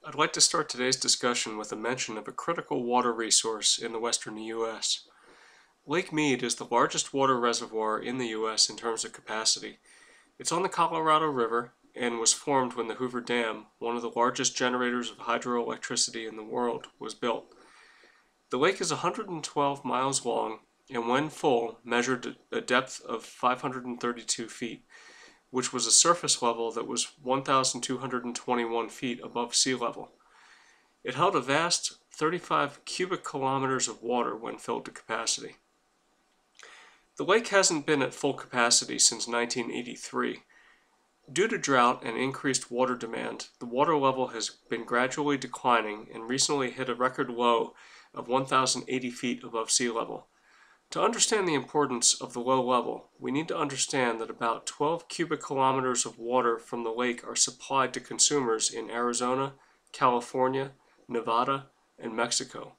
I'd like to start today's discussion with a mention of a critical water resource in the western U.S. Lake Mead is the largest water reservoir in the U.S. in terms of capacity. It's on the Colorado River and was formed when the Hoover Dam, one of the largest generators of hydroelectricity in the world, was built. The lake is 112 miles long and when full measured a depth of 532 feet, which was a surface level that was 1,221 feet above sea level. It held a vast 35 cubic kilometers of water when filled to capacity. The lake hasn't been at full capacity since 1983. Due to drought and increased water demand, the water level has been gradually declining and recently hit a record low of 1,080 feet above sea level. To understand the importance of the low level, we need to understand that about 12 cubic kilometers of water from the lake are supplied to consumers in Arizona, California, Nevada, and Mexico.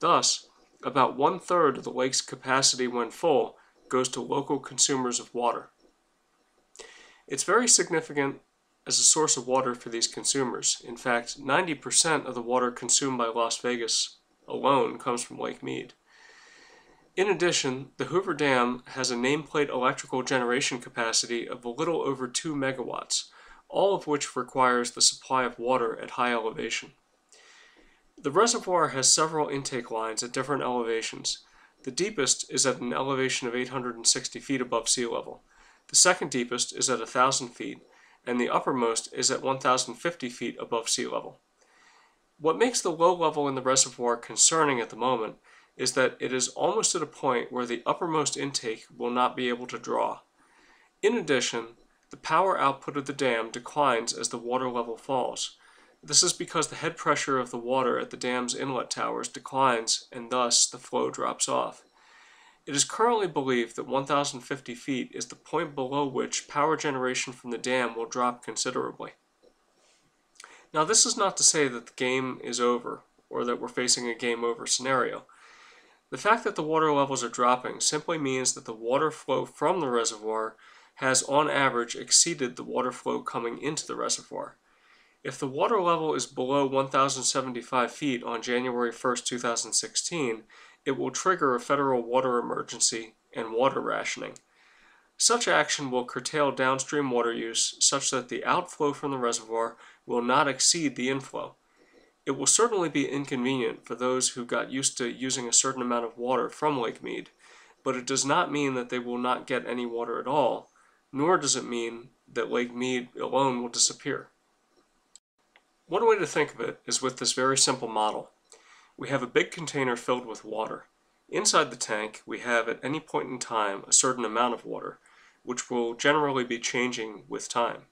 Thus, about one-third of the lake's capacity when full goes to local consumers of water. It's very significant as a source of water for these consumers. In fact, 90% of the water consumed by Las Vegas alone comes from Lake Mead. In addition, the Hoover Dam has a nameplate electrical generation capacity of a little over 2 megawatts, all of which requires the supply of water at high elevation. The reservoir has several intake lines at different elevations. The deepest is at an elevation of 860 feet above sea level. The second deepest is at 1,000 feet, and the uppermost is at 1,050 feet above sea level. What makes the low level in the reservoir concerning at the moment is that it is almost at a point where the uppermost intake will not be able to draw. In addition, the power output of the dam declines as the water level falls. This is because the head pressure of the water at the dam's inlet towers declines and thus the flow drops off. It is currently believed that 1,050 feet is the point below which power generation from the dam will drop considerably. Now, this is not to say that the game is over or that we're facing a game over scenario. The fact that the water levels are dropping simply means that the water flow from the reservoir has on average exceeded the water flow coming into the reservoir. If the water level is below 1,075 feet on January 1st, 2016, it will trigger a federal water emergency and water rationing. Such action will curtail downstream water use such that the outflow from the reservoir will not exceed the inflow. It will certainly be inconvenient for those who got used to using a certain amount of water from Lake Mead, but it does not mean that they will not get any water at all, nor does it mean that Lake Mead alone will disappear. One way to think of it is with this very simple model. We have a big container filled with water. Inside the tank, we have at any point in time a certain amount of water, which will generally be changing with time.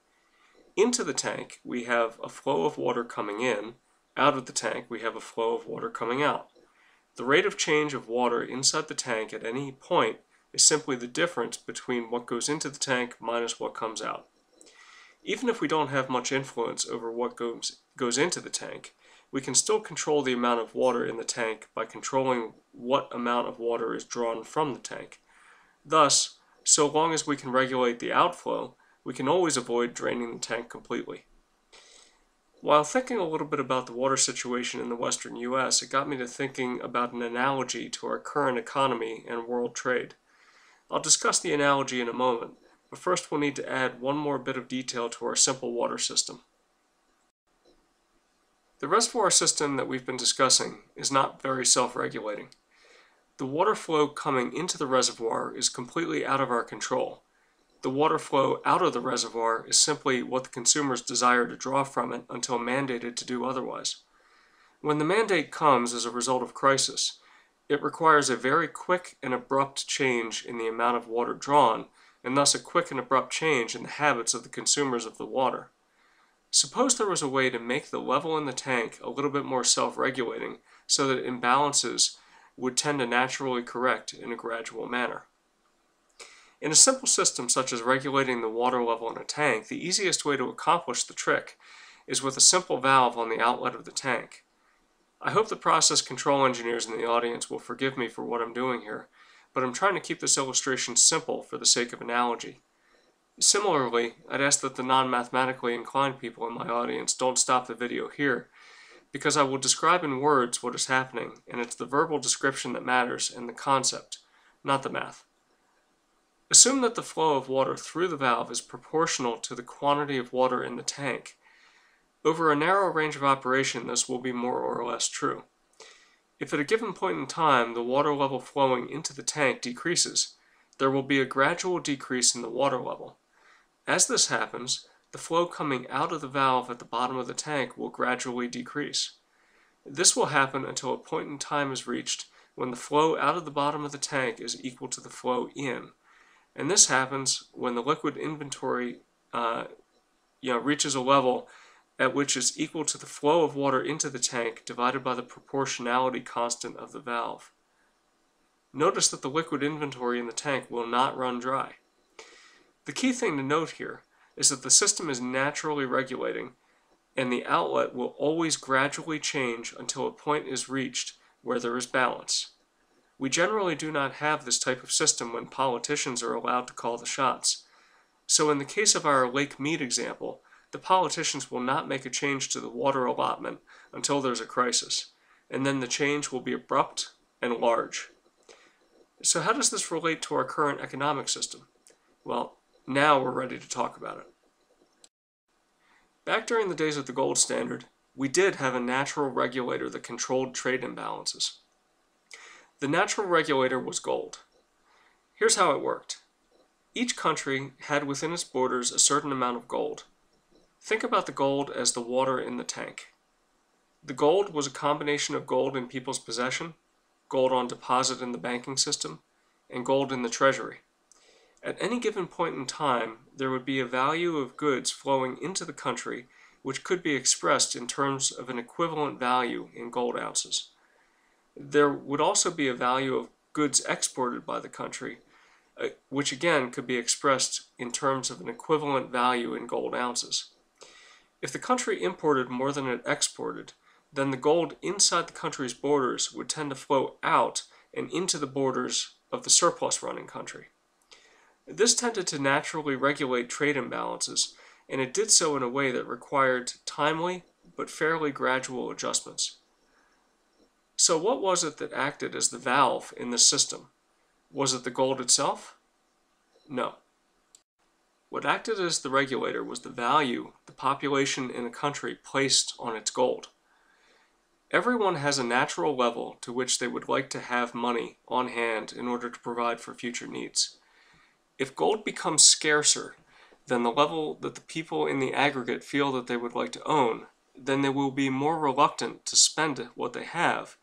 Into the tank, we have a flow of water coming in. Out of the tank, we have a flow of water coming out. The rate of change of water inside the tank at any point is simply the difference between what goes into the tank minus what comes out. Even if we don't have much influence over what goes into the tank, we can still control the amount of water in the tank by controlling what amount of water is drawn from the tank. Thus, so long as we can regulate the outflow, we can always avoid draining the tank completely. While thinking a little bit about the water situation in the western U.S., it got me to thinking about an analogy to our current economy and world trade. I'll discuss the analogy in a moment, but first we'll need to add one more bit of detail to our simple water system. The reservoir system that we've been discussing is not very self-regulating. The water flow coming into the reservoir is completely out of our control. The water flow out of the reservoir is simply what the consumers desire to draw from it until mandated to do otherwise. When the mandate comes as a result of crisis, it requires a very quick and abrupt change in the amount of water drawn, and thus a quick and abrupt change in the habits of the consumers of the water. Suppose there was a way to make the level in the tank a little bit more self-regulating so that imbalances would tend to naturally correct in a gradual manner. In a simple system such as regulating the water level in a tank, the easiest way to accomplish the trick is with a simple valve on the outlet of the tank. I hope the process control engineers in the audience will forgive me for what I'm doing here, but I'm trying to keep this illustration simple for the sake of analogy. Similarly, I'd ask that the non-mathematically inclined people in my audience don't stop the video here because I will describe in words what is happening, and it's the verbal description that matters and the concept, not the math. Assume that the flow of water through the valve is proportional to the quantity of water in the tank. Over a narrow range of operation, this will be more or less true. If at a given point in time the water level flowing into the tank decreases, there will be a gradual decrease in the water level. As this happens, the flow coming out of the valve at the bottom of the tank will gradually decrease. This will happen until a point in time is reached when the flow out of the bottom of the tank is equal to the flow in. And this happens when the liquid inventory reaches a level at which is equal to the flow of water into the tank divided by the proportionality constant of the valve. Notice that the liquid inventory in the tank will not run dry. The key thing to note here is that the system is naturally regulating, and the outlet will always gradually change until a point is reached where there is balance. We generally do not have this type of system when politicians are allowed to call the shots. So in the case of our Lake Mead example, the politicians will not make a change to the water allotment until there's a crisis, and then the change will be abrupt and large. So how does this relate to our current economic system? Well, now we're ready to talk about it. Back during the days of the gold standard, we did have a natural regulator that controlled trade imbalances. The natural regulator was gold. Here's how it worked. Each country had within its borders a certain amount of gold. Think about the gold as the water in the tank. The gold was a combination of gold in people's possession, gold on deposit in the banking system, and gold in the treasury. At any given point in time, there would be a value of goods flowing into the country which could be expressed in terms of an equivalent value in gold ounces. There would also be a value of goods exported by the country, which again could be expressed in terms of an equivalent value in gold ounces. If the country imported more than it exported, then the gold inside the country's borders would tend to flow out and into the borders of the surplus running country. This tended to naturally regulate trade imbalances, and it did so in a way that required timely but fairly gradual adjustments. So what was it that acted as the valve in this system? Was it the gold itself? No. What acted as the regulator was the value the population in a country placed on its gold. Everyone has a natural level to which they would like to have money on hand in order to provide for future needs. If gold becomes scarcer than the level that the people in the aggregate feel that they would like to own, then they will be more reluctant to spend what they have,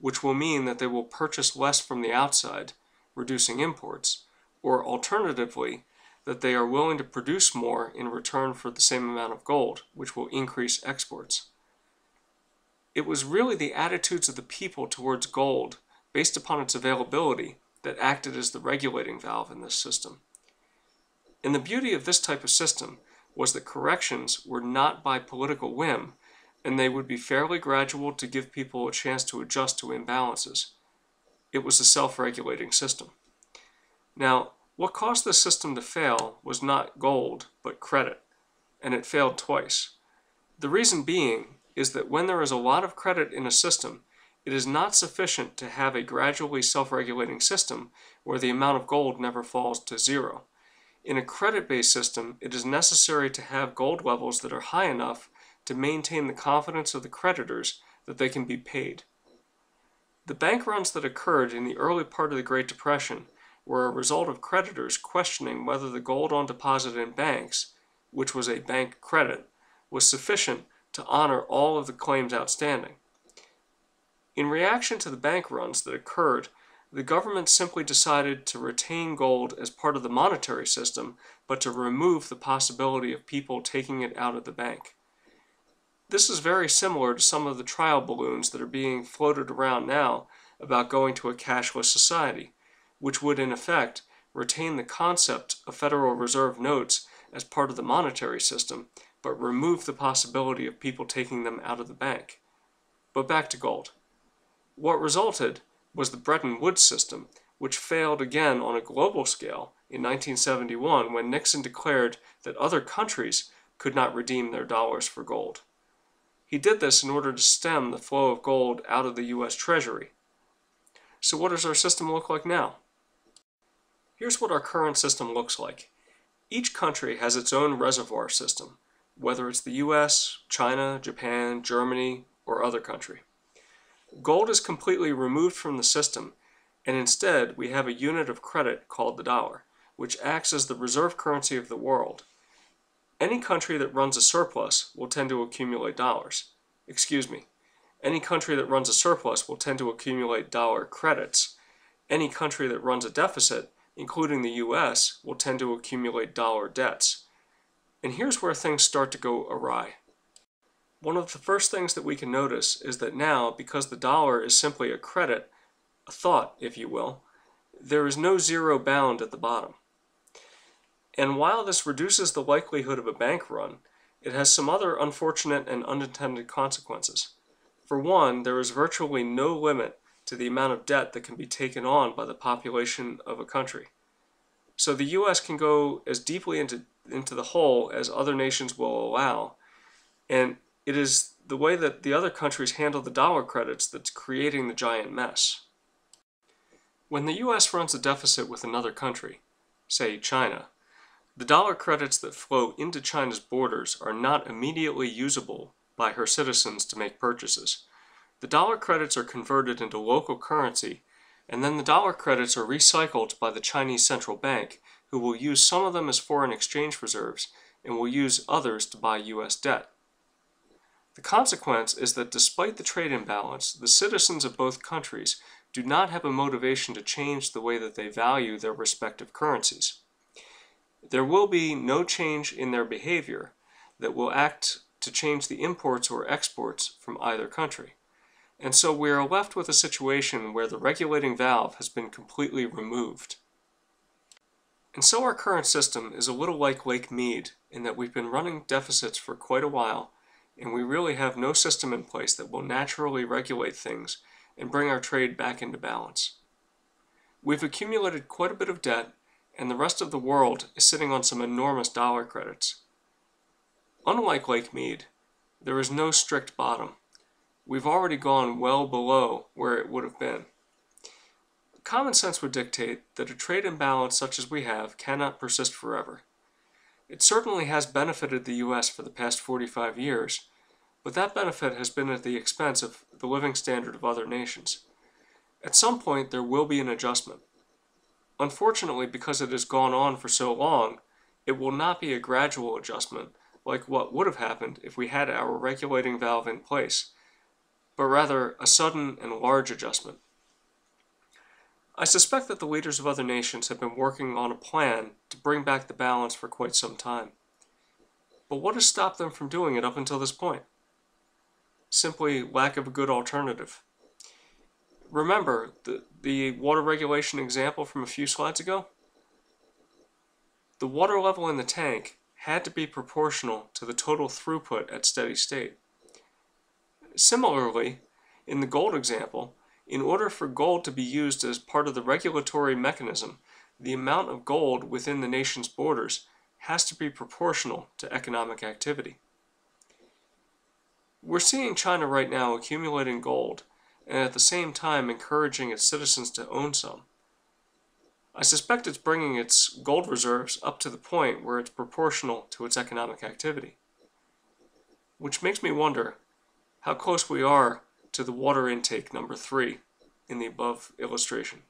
which will mean that they will purchase less from the outside, reducing imports, or alternatively, that they are willing to produce more in return for the same amount of gold, which will increase exports. It was really the attitudes of the people towards gold, based upon its availability, that acted as the regulating valve in this system. And the beauty of this type of system was that corrections were not by political whim, and they would be fairly gradual to give people a chance to adjust to imbalances. It was a self-regulating system. Now, what caused this system to fail was not gold, but credit, and it failed twice. The reason being is that when there is a lot of credit in a system, it is not sufficient to have a gradually self-regulating system where the amount of gold never falls to zero. In a credit-based system, it is necessary to have gold levels that are high enough to maintain the confidence of the creditors that they can be paid. The bank runs that occurred in the early part of the Great Depression were a result of creditors questioning whether the gold on deposit in banks, which was a bank credit, was sufficient to honor all of the claims outstanding. In reaction to the bank runs that occurred, the government simply decided to retain gold as part of the monetary system, but to remove the possibility of people taking it out of the bank. This is very similar to some of the trial balloons that are being floated around now about going to a cashless society, which would in effect retain the concept of Federal Reserve notes as part of the monetary system, but remove the possibility of people taking them out of the bank. But back to gold. What resulted was the Bretton Woods system, which failed again on a global scale in 1971 when Nixon declared that other countries could not redeem their dollars for gold. He did this in order to stem the flow of gold out of the U.S. Treasury. So what does our system look like now? Here's what our current system looks like. Each country has its own reservoir system, whether it's the US, China, Japan, Germany, or other country. Gold is completely removed from the system, and instead we have a unit of credit called the dollar, which acts as the reserve currency of the world. Any country that runs a surplus will tend to accumulate dollars. Any country that runs a surplus will tend to accumulate dollar credits. Any country that runs a deficit, including the US, will tend to accumulate dollar debts. And here's where things start to go awry. One of the first things that we can notice is that now, because the dollar is simply a credit, a thought, if you will, there is no zero bound at the bottom. And while this reduces the likelihood of a bank run, it has some other unfortunate and unintended consequences. For one, there is virtually no limit to the amount of debt that can be taken on by the population of a country. So the US can go as deeply into the hole as other nations will allow, and it is the way that the other countries handle the dollar credits that's creating the giant mess. When the US runs a deficit with another country, say China, the dollar credits that flow into China's borders are not immediately usable by her citizens to make purchases. The dollar credits are converted into local currency, and then the dollar credits are recycled by the Chinese central bank, who will use some of them as foreign exchange reserves and will use others to buy US debt. The consequence is that despite the trade imbalance, the citizens of both countries do not have a motivation to change the way that they value their respective currencies. There will be no change in their behavior that will act to change the imports or exports from either country. And so we are left with a situation where the regulating valve has been completely removed. And so our current system is a little like Lake Mead in that we've been running deficits for quite a while, and we really have no system in place that will naturally regulate things and bring our trade back into balance. We've accumulated quite a bit of debt, and the rest of the world is sitting on some enormous dollar credits. Unlike Lake Mead, there is no strict bottom. We've already gone well below where it would have been. Common sense would dictate that a trade imbalance such as we have cannot persist forever. It certainly has benefited the US for the past 45 years, but that benefit has been at the expense of the living standard of other nations. At some point, there will be an adjustment. Unfortunately, because it has gone on for so long, it will not be a gradual adjustment like what would have happened if we had our regulating valve in place, but rather a sudden and large adjustment. I suspect that the leaders of other nations have been working on a plan to bring back the balance for quite some time. But what has stopped them from doing it up until this point? Simply lack of a good alternative. Remember the water regulation example from a few slides ago? The water level in the tank had to be proportional to the total throughput at steady state. Similarly, in the gold example, in order for gold to be used as part of the regulatory mechanism, the amount of gold within the nation's borders has to be proportional to economic activity. We're seeing China right now accumulating gold and at the same time encouraging its citizens to own some. I suspect it's bringing its gold reserves up to the point where it's proportional to its economic activity. Which makes me wonder how close we are to the water intake number 3 in the above illustration.